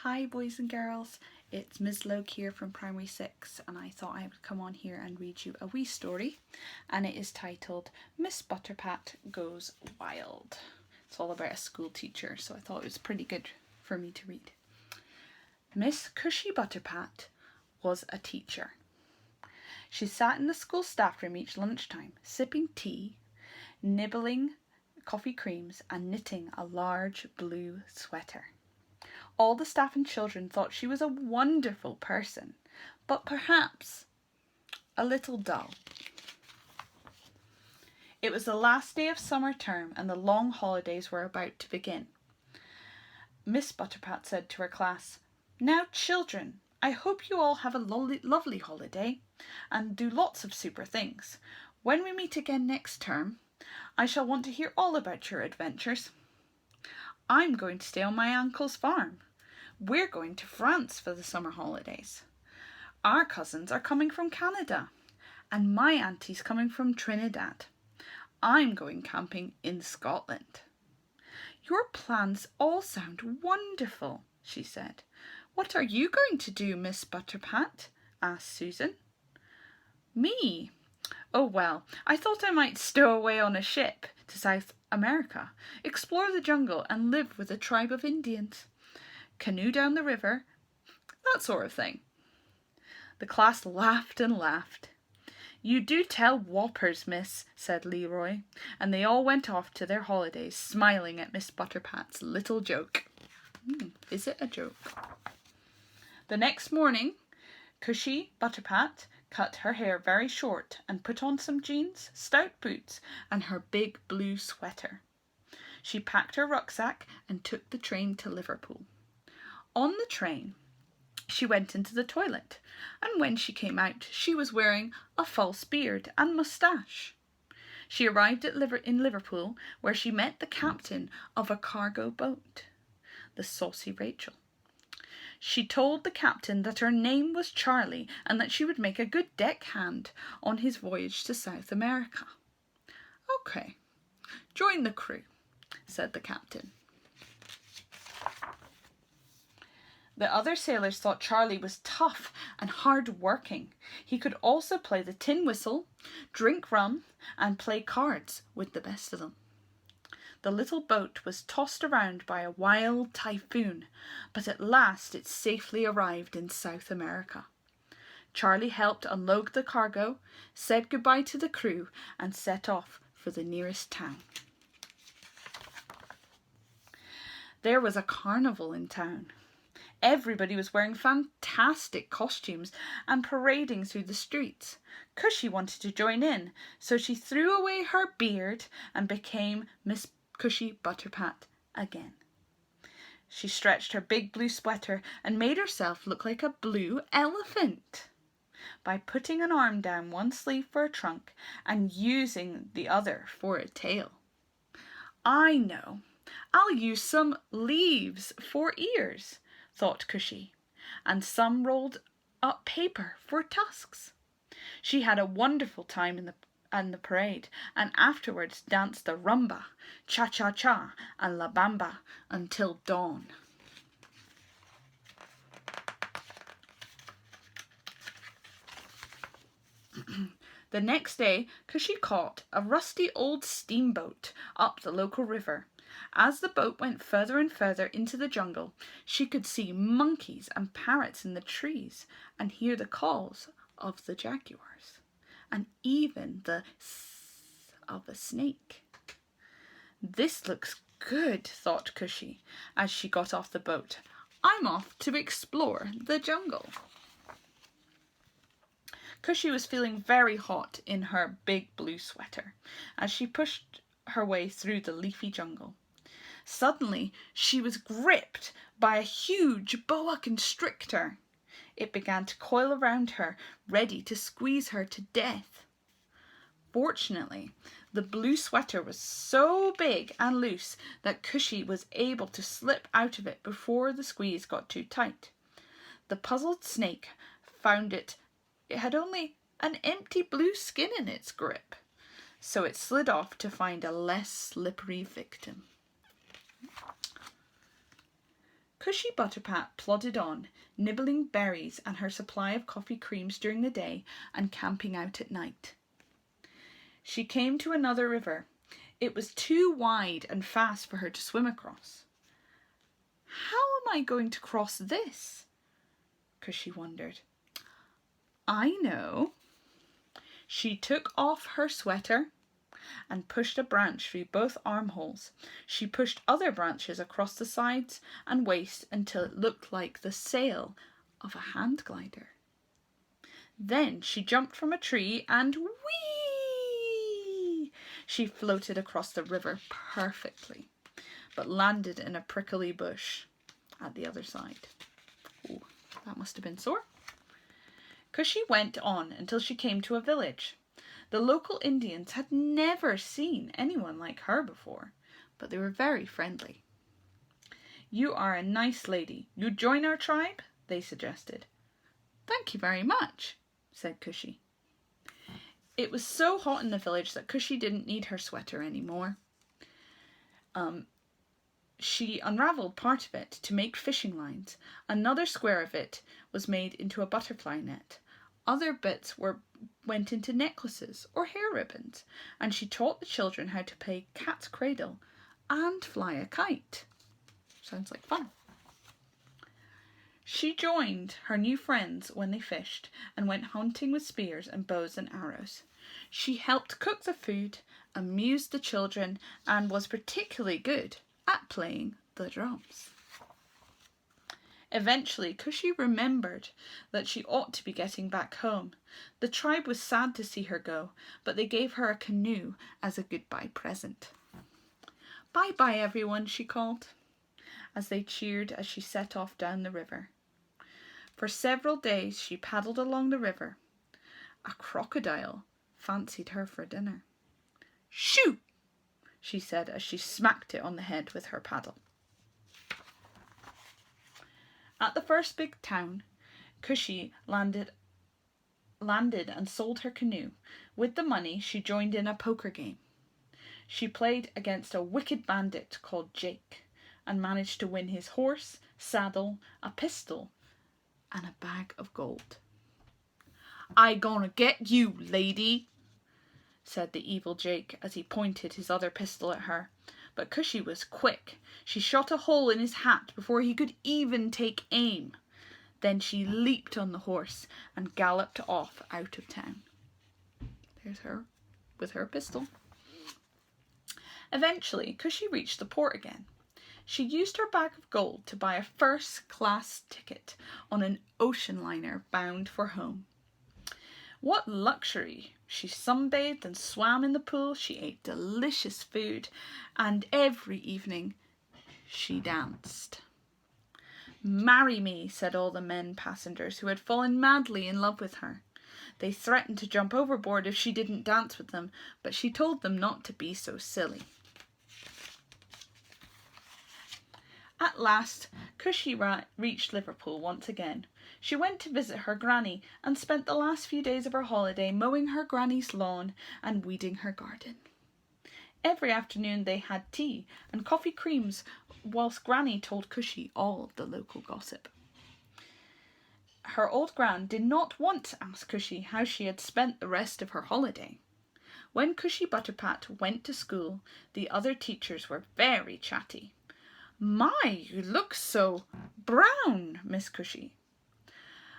Hi boys and girls, it's Miss Logue here from Primary 6 and I thought I would come on here and read you a wee story, and it is titled Miss Butterpat Goes Wild. It's all about a school teacher, so I thought it was pretty good for me to read. Miss Cushy Butterpat was a teacher. She sat in the school staff room each lunchtime, sipping tea, nibbling coffee creams and knitting a large blue sweater. All the staff and children thought she was a wonderful person, but perhaps a little dull. It was the last day of summer term and the long holidays were about to begin. Miss Butterpat said to her class, "Now children, I hope you all have a lovely holiday and do lots of super things. When we meet again next term, I shall want to hear all about your adventures. I'm going to stay on my uncle's farm. We're going to France for the summer holidays. Our cousins are coming from Canada, and my auntie's coming from Trinidad. I'm going camping in Scotland." "Your plans all sound wonderful," she said. "What are you going to do, Miss Butterpat?" asked Susan. "Me? Oh well, I thought I might stow away on a ship to South America, explore the jungle and live with a tribe of Indians. Canoe down the river, that sort of thing." The class laughed and laughed. "You do tell whoppers, miss," said Leroy, and they all went off to their holidays, smiling at Miss Butterpat's little joke. Is it a joke? The next morning, Cushy Butterpat cut her hair very short and put on some jeans, stout boots, and her big blue sweater. She packed her rucksack and took the train to Liverpool. On the train, she went into the toilet, and when she came out, she was wearing a false beard and moustache. She arrived in Liverpool, where she met the captain of a cargo boat, the saucy Rachel. She told the captain that her name was Charlie and that she would make a good deckhand on his voyage to South America. "Okay, join the crew," said the captain. The other sailors thought Charlie was tough and hard-working. He could also play the tin whistle, drink rum, and play cards with the best of them. The little boat was tossed around by a wild typhoon, but at last it safely arrived in South America. Charlie helped unload the cargo, said goodbye to the crew, and set off for the nearest town. There was a carnival in town. Everybody was wearing fantastic costumes and parading through the streets. Cushy wanted to join in, so she threw away her beard and became Miss Cushy Butterpat again. She stretched her big blue sweater and made herself look like a blue elephant by putting an arm down one sleeve for a trunk and using the other for a tail. "I know, I'll use some leaves for ears," thought Cushy, and some rolled up paper for tusks. She had a wonderful time in the parade, and afterwards danced the rumba, cha-cha-cha, and la bamba until dawn. The next day, Cushy caught a rusty old steamboat up the local river. As the boat went further and further into the jungle, she could see monkeys and parrots in the trees and hear the calls of the jaguars and even the hiss of a snake. "This looks good," thought Cushy as she got off the boat. "I'm off to explore the jungle." Cushy was feeling very hot in her big blue sweater as she pushed her way through the leafy jungle. Suddenly, she was gripped by a huge boa constrictor. It began to coil around her, ready to squeeze her to death. Fortunately, the blue sweater was so big and loose that Cushy was able to slip out of it before the squeeze got too tight. The puzzled snake found it had only an empty blue skin in its grip, so it slid off to find a less slippery victim. Cushy Butterpat plodded on, nibbling berries and her supply of coffee creams during the day and camping out at night. She came to another river. It was too wide and fast for her to swim across. How am I going to cross this? Cushy wondered. I know. She took off her sweater and pushed a branch through both armholes. She pushed other branches across the sides and waist until it looked like the sail of a hand glider. Then she jumped from a tree and whee! She floated across the river perfectly, but landed in a prickly bush at the other side. Oh, that must have been sore. Cushy went on until she came to a village. The local Indians had never seen anyone like her before, but they were very friendly. You are a nice lady. You join our tribe? They suggested. Thank you very much, said Cushy. It was so hot in the village that Cushy didn't need her sweater anymore. She unravelled part of it to make fishing lines. Another square of it was made into a butterfly net. Other bits went into necklaces or hair ribbons, and she taught the children how to play cat's cradle and fly a kite. Sounds like fun. She joined her new friends when they fished and went hunting with spears and bows and arrows. She helped cook the food, amused the children, and was particularly good at playing the drums. Eventually, Cushy remembered that she ought to be getting back home. The tribe was sad to see her go, but they gave her a canoe as a goodbye present. Bye-bye, everyone, she called, as they cheered as she set off down the river. For several days she paddled along the river. A crocodile fancied her for dinner. Shoo! She said as she smacked it on the head with her paddle. At the first big town, Cushy landed and sold her canoe. With the money, she joined in a poker game. She played against a wicked bandit called Jake and managed to win his horse, saddle, a pistol, and a bag of gold. I gonna get you, lady, said the evil Jake as he pointed his other pistol at her. But Cushy was quick. She shot a hole in his hat before he could even take aim. Then she leaped on the horse and galloped off out of town. There's her with her pistol. Eventually, Cushy reached the port again. She used her bag of gold to buy a first-class ticket on an ocean liner bound for home. What luxury! She sunbathed and swam in the pool, she ate delicious food, and every evening she danced. Marry me, said all the men passengers who had fallen madly in love with her. They threatened to jump overboard if she didn't dance with them, but she told them not to be so silly. At last, Cushy reached Liverpool once again. She went to visit her granny and spent the last few days of her holiday mowing her granny's lawn and weeding her garden. Every afternoon they had tea and coffee creams whilst Granny told Cushy all of the local gossip. Her old gran did not want to ask Cushy how she had spent the rest of her holiday. When Cushy Butterpat went to school, the other teachers were very chatty. My, you look so brown, Miss Cushy.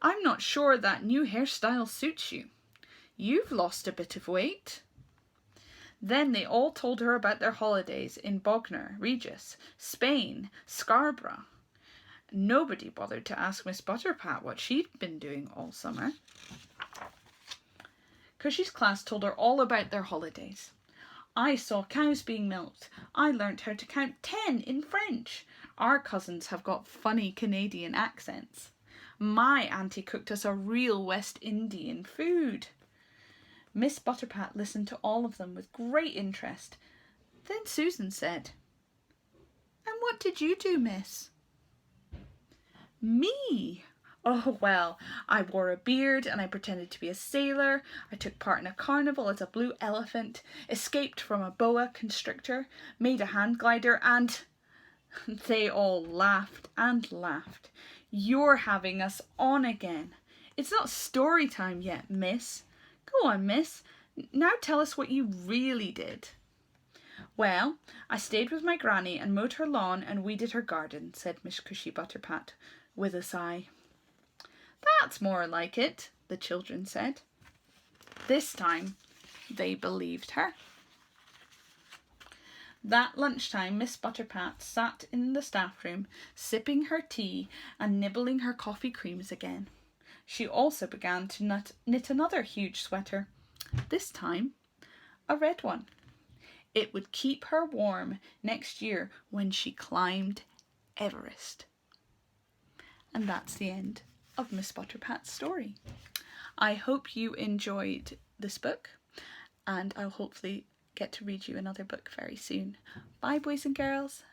I'm not sure that new hairstyle suits you. You've lost a bit of weight. Then they all told her about their holidays in Bognor Regis, Spain, Scarborough. Nobody bothered to ask Miss Butterpat what she'd been doing all summer. Cushy's class told her all about their holidays. I saw cows being milked. I learnt how to count 10 in French. Our cousins have got funny Canadian accents. My auntie cooked us a real West Indian food. Miss Butterpat listened to all of them with great interest. Then Susan said, "And what did you do, miss?" "Me? Oh, well, I wore a beard and I pretended to be a sailor. I took part in a carnival as a blue elephant, escaped from a boa constrictor, made a hand glider, and They all laughed and laughed. "You're having us on again. It's not story time yet, miss. Go on, miss. Now tell us what you really did." "Well, I stayed with my granny and mowed her lawn and weeded her garden," said Miss Cushy Butterpat with a sigh. "That's more like it," the children said. This time they believed her. That lunchtime, Miss Butterpat sat in the staff room, sipping her tea and nibbling her coffee creams again. She also began to knit another huge sweater, this time a red one. It would keep her warm next year when she climbed Everest. And that's the end of Miss Butterpat's story. I hope you enjoyed this book, and I'll hopefully get to read you another book very soon. Bye, boys and girls.